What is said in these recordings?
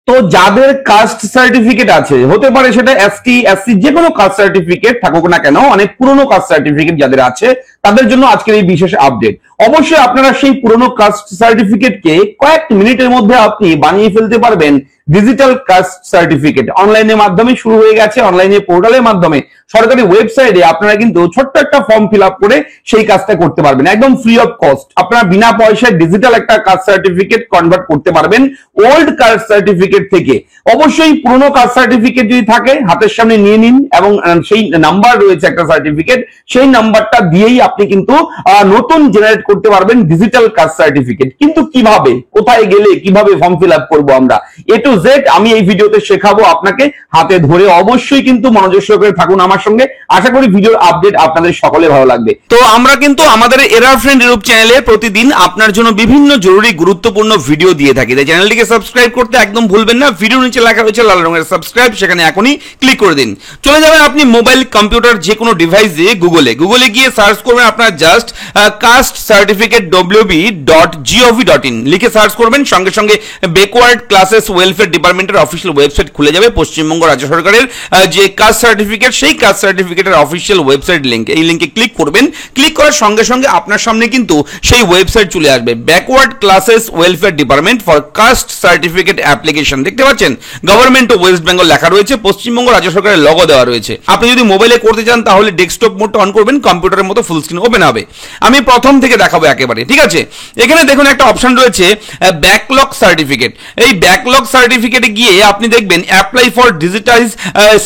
তো যাদের caste certificate আছে, হতে পারে সেটা এসটি এসসি যে কোনো কাস্ট সার্টিফিকেট থাকুক না কেন, অনেক পুরনো কাস্ট সার্টিফিকেট যাদের আছে তাদের জন্য আজকের এই বিশেষ আপডেট। অবশ্যই আপনারা সেই পুরনো কাস্ট সার্টিফিকেটকে কয়েক মিনিটের মধ্যে আপনি বানিয়ে ফেলতে পারবেন ডিজিটাল কাস্ট সার্টিফিকেট। অনলাইনের মাধ্যমে শুরু হয়ে গেছে, অনলাইনে পোর্টালের মাধ্যমে সরকারি ওয়েবসাইটে আপনারা কিন্তু ছোট্ট একটা ফর্ম ফিল আপ করে সেই কাজটা করতে পারবেন একদম ফ্রি অফ কস্ট। আপনারা বিনা পয়সায় ডিজিটাল একটা কাস্ট সার্টিফিকেট কনভার্ট করতে পারবেন ওল্ড কাস্ট সার্টিফিকেট থেকে। অবশ্যই পুরনো কাস্ট সার্টিফিকেট যদি থাকে হাতের সামনে নিয়ে নিন, এবং সেই নাম্বার রয়েছে একটা সার্টিফিকেট, সেই নাম্বারটা দিয়েই আপনি কিন্তু নতুন জেনারেট করতে পারবেন ডিজিটাল কাস্ট সার্টিফিকেট। কিন্তু কিভাবে, কোথায় গেলে কিভাবে ফর্ম ফিল আপ করবো আমরা, এ টু জেড আমি এই ভিডিওতে শেখাবো আপনাকে হাতে ধরে। অবশ্যই কিন্তু মনোযোগ সহকারে থাকুন আমার সঙ্গে, আশা করি ভিডিওর আপডেট আপনাদের সকলে ভালো লাগবে। তো আমরা কিন্তু আমাদের এরার ফ্রেন্ড ইউটিউব চ্যানেলে প্রতিদিন আপনার জন্য বিভিন্ন জরুরি গুরুত্বপূর্ণ ভিডিও দিয়ে থাকি, তাই চ্যানেলটিকে সাবস্ক্রাইব করতে একদম ভুলবেন না। ভিডিও নিচে লেখা রয়েছে লাল রঙের সাবস্ক্রাইব, সেখানে এখনই ক্লিক করে দিন। চলে যাবেন আপনি মোবাইল কম্পিউটার যে কোনো ডিভাইসে গুগলে গিয়ে সার্চ করবেন আপনার জাস্ট কাস্ট সার্টিফিকেট www.gov.in লিখে সার্চ করবেন, সঙ্গে সঙ্গে ব্যাকওয়ার্ড ক্লাসেস ওয়েলফেয়ার ডিপার্টমেন্টের অফিসিয়াল ওয়েবসাইট খুলে যাবে। পশ্চিমবঙ্গ রাজ্য সরকারের যে কাস্ট সার্টিফিকেট, সেই কাস্ট সার্টিফিকেটের অফিসিয়াল ওয়েবসাইট লিংক, এই লিংকে ক্লিক করবেন। ক্লিক করার সঙ্গে সঙ্গে আপনার সামনে কিন্তু সেই ওয়েবসাইট চলে আসবে, backward classes welfare department for caste certificate application. দেখতে পাচ্ছেন গভর্নমেন্ট অফ ওয়েস্ট বেঙ্গল লেখা রয়েছে, পশ্চিমবঙ্গ রাজ্য সরকারের লগো দেওয়া রয়েছে। আপনি যদি মোবাইলে করতে চান তাহলে ডেস্কটপ মোডটা অন করবেন, কম্পিউটারের মতো ফুল স্ক্রিন ওপেন হবে। আমি প্রথম থেকে দেখাবো একেবারে, ঠিক আছে? এখানে দেখুন একটা অপশন রয়েছে ব্যাকলগ সার্টিফিকেট। এই ব্যাকলগ সার্টিফিকেটে গিয়ে আপনি দেখবেন apply for digitise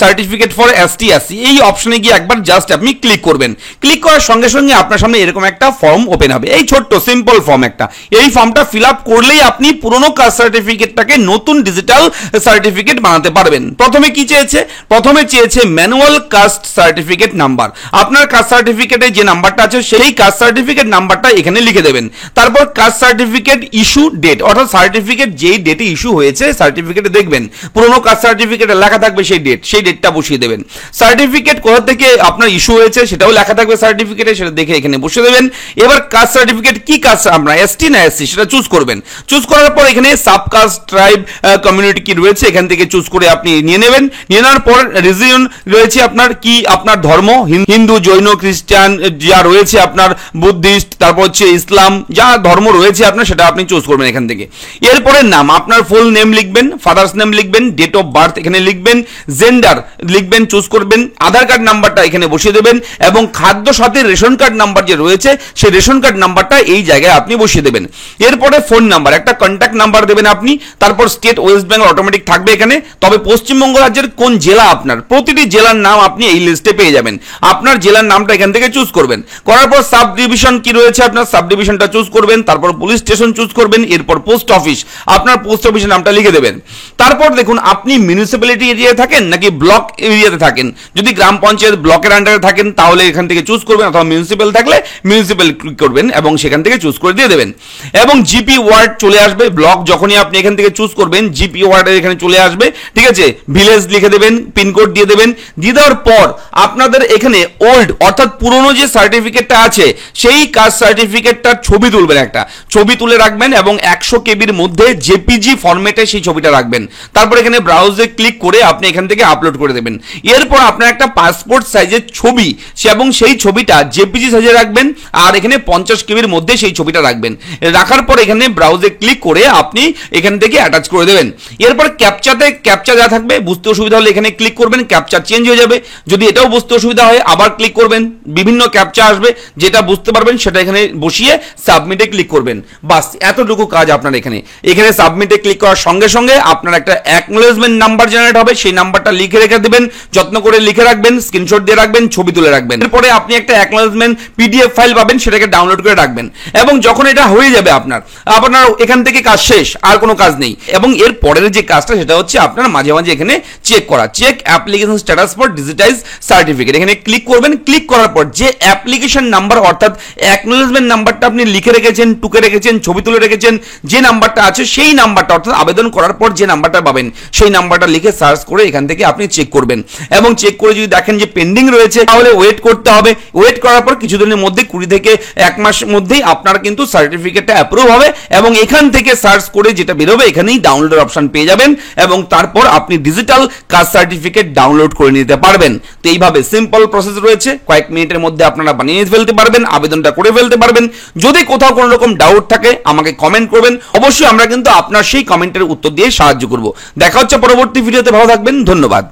certificate for ST SC, এই অপশনে গিয়ে একবার জাস্ট আপনি ক্লিক করবেন। ক্লিক করার সঙ্গে সঙ্গে আপনার সামনে এরকম একটা ফর্ম ওপেন হবে, এই ছোট্ট সিম্পল ফর্ম একটা। এই ফর্মটা ফিল আপ করলেই আপনি পুরনো কাস্ট সার্টিফিকেটটাকে নতুন ডিজিটাল সার্টিফিকেট বানাতে পারবেন। প্রথমে কি চেয়েছে? প্রথমে চেয়েছে ম্যানুয়াল কাস্ট সার্টিফিকেট নাম্বার। আপনার কাস্ট সার্টিফিকেটে যে নাম্বারটা আছে সেই কাস্ট সার্টিফিকেট নাম্বারটা এখানে লিখে দেবেন। তারপর কাস্ট সার্টিফিকেট ইস্যু ডেট, অর্থাৎ সার্টিফিকেট যেই ডেটে ইস্যু হয়েছে সার্টিফিকেটে দেখবেন পুরনো কাস্ট সার্টিফিকেটে লেখা থাকবে সেই ডেট, সেই ডেটটা বসিয়ে দেবেন। সার্টিফিকেট কোথা থেকে আপনার ইস্যু হয়েছে সেটাও লেখা থাকবে সার্টিফিকেটে, সেটা দেখে এখানে বসিয়ে দেবেন। এবার কাস্ট সার্টিফিকেট কি কাস্ট, আমরা এসটি না এসসি সেটা চুজ করবেন। চুজ করার পর এখানে সাবকাস্ট ট্রাইব কমিউনিটি কি রয়েছে এখান থেকে চুজ করে আপনি নিয়ে নেবেন। নিয়ে নেওয়ার পর রিজিয়ন রয়েছে আপনার কি, আপনার ধর্ম, হিন্দু, জৈন, খ্রিস্টান যা রয়েছে, আপনার বুদ্ধিস্ট, তারপর হচ্ছে ইসলাম, যা ধর্ম রয়েছে আপনার সেটা আপনি চুজ করবেন এখান থেকে। এরপরে নাম, আপনার ফুল নেম লিখবেন, ফাদার্স নেম লিখবেন, ডেট অফ বার্থ এখানে লিখবেন, জেন্ডার লিখবেন, চুজ করবেন, আধার কার্ড নাম্বারটা এখানে বসিয়ে দেবেন, এবং খাদ্য সাথে রেশন কার্ড নাম্বার যে রয়েছে সেই রেশন কার্ড নাম্বারটা এই জায়গায় আপনি বসিয়ে দেবেন। এরপরে ফোন নাম্বার, একটা কন্ট্যাক্ট নাম্বার দেবেন আপনি। তারপর স্টেট ওয়েস্ট বেঙ্গল অটোমেটিক থাকবে এখানে, তবে পশ্চিমবঙ্গ রাজ্যের কোন জেলা আপনার, প্রতিটি জেলার নাম আপনি এই লিস্টে পেয়ে যাবেন। আপনার জেলার নামটা এখান থেকে চুজ করবেন। করার পর সাব ডিভিশন কি রয়েছে আপনার সাব ডিভিশনটা চুজ করবেন। তারপর পুলিশ স্টেশন চুজ করবেন। এরপর পোস্ট অফিস, আপনার পোস্ট অফিসের নামটা লিখে দেবেন। তারপর দেখুন আপনি মিউনিসিপ্যালিটি এরিয়ায় থাকেন নাকি ব্লক এরিয়াতে থাকেন। যদি গ্রাম পঞ্চায়েত ব্লকের আন্ডারে থাকেন তাহলে এখান থেকে চুজ করবেন, অথবা মিউনিসিপ্যাল থাকলে মিউনিসিপ্যাল ক্লিক করবেন এবং সেখান থেকে চুজ করে দিয়ে দেবেন। এবং জিপি ওয়ার্ড চলে আসবে, ব্লক যখনই আপনি এখান থেকে চুজ করবেন জিপি ওয়ার্ডের এখানে চলে আসবে, ঠিক আছে? ভিলেজ লিখে দেবেন, পিনকোড দিয়ে দেবেন। দিয়ে দেওয়ার পর আপনাদের এখানে ওল্ড অর্থাৎ পুরনো যে সার্টিফিকেটটা আছে সেই কাস্ট সার্টিফিকেটটার ছবি তুলবেন, একটা ছবি তুলে রাখবেন এবং 100 কেবির মধ্যে জেপিজি ফরম্যাটে সেই ছবিটা রাখবেন। তারপর এখানে ব্রাউজে ক্লিক করে আপনি এখান থেকে আপলোড করে দেবেন। এরপর আপনার একটা পাসপোর্ট সাইজের ছবি এবং সেই ছবিটা জেপিজি সাইজে রাখবেন, আর এখানে 50 কেবির মধ্যে সেই ছবিটা রাখবেন। রাখার পর এখানে ব্রাউজে ক্লিক করে আপনি এখান থেকে অ্যাটাচ করে দেবেন। এরপর ক্যাপচা যা থাকবে, বুঝতে অসুবিধা হলে এখানে ক্লিক করবেন, ক্যাপচা চেঞ্জ হয়ে যাবে। যদি এটাও বুঝতে অসুবিধা হয় আবার ক্লিক করবেন, বিভিন্ন ক্যাপচা আসবে, যেটা বুঝতে পারবেন সেটা এখানে বসিয়ে সাবমিটে ক্লিক করবেন। বাস এতটুকু কাজ আপনার এখানে। এখানে সাবমিটে ক্লিক করার সঙ্গে সঙ্গে আপনার একটা অ্যাকনোলেজমেন্ট নাম্বার জেনারেট হবে, সেই নাম্বারটা লিখে রেখে দেবেন, যত্ন করে লিখে রাখবেন, স্ক্রিনশট দিয়ে রাখবেন, ছবি তুলে রাখবেন। এরপরে আপনি একটা অ্যাকনোলেজমেন্ট পিডিএফ ফাইল পাবেন, সেটাকে ডাউনলোড করে রাখবেন। এবং যখন এটা হয়ে যাবে আপনার এখান থেকে কাজ শেষ, আর কোনো কাজ নেই। এবং এর পরের যে কাজটা সেটা হচ্ছে আপনার মাঝে মাঝে এখানে চেক করা, check application status for digitise certificate, এখানে ক্লিক করবেন। ক্লিক করার পর যে অ্যাপ্লিকেশন নাম্বার অর্থাৎ অ্যাকনোলেজমেন্ট নাম্বারটা আপনি লিখে রেখেছেন, টুকে রেখেছেন, ছবি তুলে রেখেছেন, যে নাম্বারটা আছে সেই নাম্বারটা অর্থাৎ আবেদন করার পর যে নাম্বারটা পাবেন সেই নাম্বারটা লিখে সার্চ করে এখান থেকে আপনি চেক করবেন। এবং চেক করে যদি দেখেন যে পেন্ডিং রয়েছে তাহলে ওয়েট করতে হবে। ওয়েট করার পর কিছুদিনের মধ্যে 20 থেকে 1 মাসের মধ্যেই আপনার কিন্তু সার্টিফিকেটটা অ্যাপ্রুভ হবে এবং এখান থেকে সার্চ করে যেটা বেরোবে এখানেই ডাউনলোডের অপশন পেয়ে যাবেন এবং তারপর আপনি ডিজিটাল কাস্ট সার্টিফিকেট ডাউনলোড করে নিতে পারবেন। তো এইভাবে সিম্পল প্রসেস রয়েছে, কয়েক মিনিটের মধ্যে আপনারা বানিয়ে ফেলতে পারবেন, আবেদনটা করে ফেলতে পারবেন। যদি কোথাও কোনো রকম ডাউট থাকে আমাকে কমেন্ট করবেন, অবশ্যই আমরা কিন্তু আপনার সেই কমেন্টের উত্তর দিয়ে সাহায্য করব। দেখা হচ্ছে পরবর্তী ভিডিওতে, ভালো থাকবেন, ধন্যবাদ।